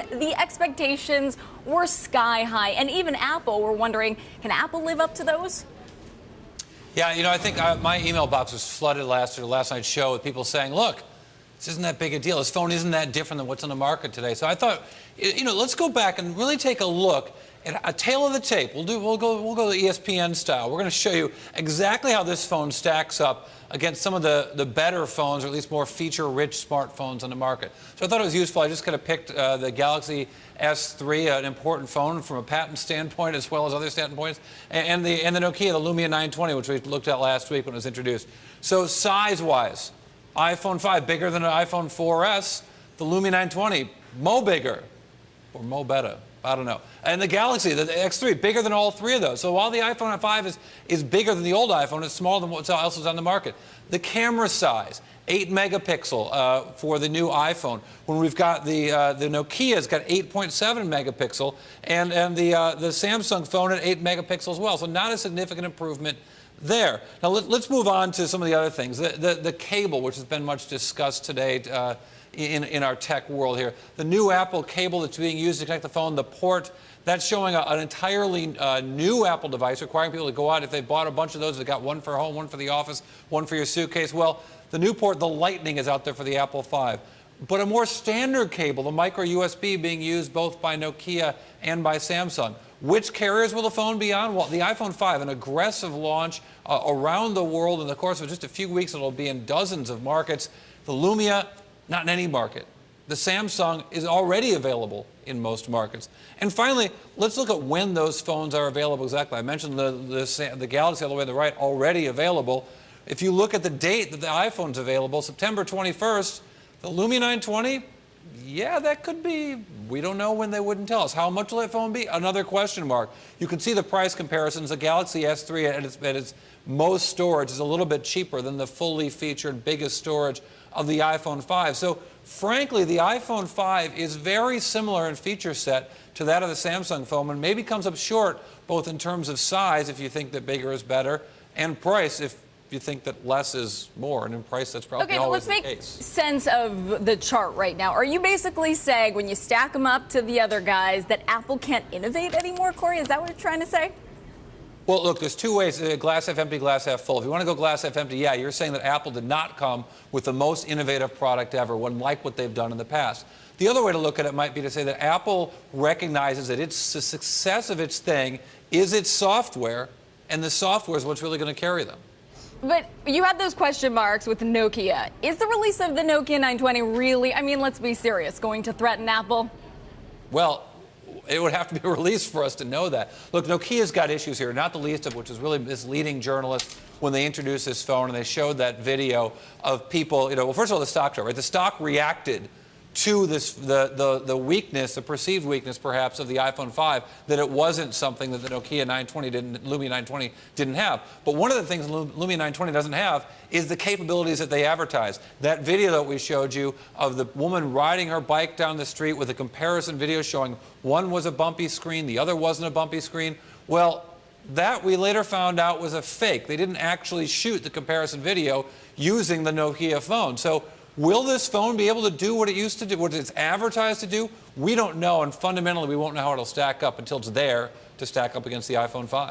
The expectations were sky high, and even Apple were wondering, can Apple live up to those? Yeah, I think my email box was flooded last night's show with people saying, look, this isn't that big a deal. This phone isn't that different than what's on the market today. So I thought, let's go back and really take a look at a tail of the tape. We'll go the ESPN style. We're going to show you exactly how this phone stacks up against some of the better phones, or at least more feature-rich smartphones on the market. So I thought it was useful. I just kind of picked the Galaxy S3, an important phone from a patent standpoint as well as other standpoints, and the Nokia, the Lumia 920, which we looked at last week when it was introduced. So size-wise, iPhone 5 bigger than an iPhone 4S. The Lumia 920, mo bigger, or mo better. I don't know. And the Galaxy, the X3, bigger than all three of those. So while the iPhone 5 is bigger than the old iPhone, it's smaller than what else is on the market. The camera size, 8 megapixel for the new iPhone. When we've got the Nokia's got 8.7 megapixel, and the Samsung phone at 8 megapixels as well. So not a significant improvement there. Now let's move on to some of the other things. The cable, which has been much discussed today in our tech world here. The new Apple cable that's being used to connect the phone, the port, that's showing an entirely new Apple device, requiring people to go out. If they bought a bunch of those, they got one for home, one for the office, one for your suitcase. Well, the new port, the Lightning, is out there for the Apple 5. But a more standard cable, the micro USB, being used both by Nokia and by Samsung. Which carriers will the phone be on? Well, the iPhone 5, an aggressive launch around the world in the course of just a few weeks. It'll be in dozens of markets. The Lumia, not in any market. The Samsung is already available in most markets. And finally, let's look at when those phones are available exactly. I mentioned the Galaxy all the way to the right, already available. If you look at the date that the iPhone's available, September 21st, the Lumia 920, yeah, that could be. We don't know when they wouldn't tell us. How much will that phone be? Another question mark. You can see the price comparisons. The Galaxy S3 at its most storage is a little bit cheaper than the fully featured biggest storage of the iPhone 5. So frankly, the iPhone 5 is very similar in feature set to that of the Samsung phone, and maybe comes up short both in terms of size, if you think that bigger is better, and price, if you think that less is more. And in price, that's probably always the case. Okay, let's make sense of the chart right now. Are you basically saying, when you stack them up to the other guys, that Apple can't innovate anymore, Corey? Is that what you're trying to say? Well, look, there's two ways, glass half empty, glass half full. If you want to go glass half empty, yeah, you're saying that Apple did not come with the most innovative product ever, one like what they've done in the past. The other way to look at it might be to say that Apple recognizes that the success of its thing is its software, and the software is what's really going to carry them. But you had those question marks with the Nokia. Is the release of the Nokia 920 really, I mean, let's be serious, going to threaten Apple? Well, it would have to be released for us to know that. Look, Nokia's got issues here, not the least of which is really misleading journalists when they introduced this phone and they showed that video of people, well, first of all, the stock chart, right? The stock reacted to this, the weakness, the perceived weakness, perhaps, of the iPhone 5, that it wasn't something that the Lumia 920 didn't have. But one of the things Lumia 920 doesn't have is the capabilities that they advertise. That video that we showed you of the woman riding her bike down the street with a comparison video showing one was a bumpy screen, the other wasn't a bumpy screen. Well, that we later found out was a fake. They didn't actually shoot the comparison video using the Nokia phone. So will this phone be able to do what it used to do, what it's advertised to do? We don't know, and fundamentally we won't know how it'll stack up until it's there to stack up against the iPhone 5.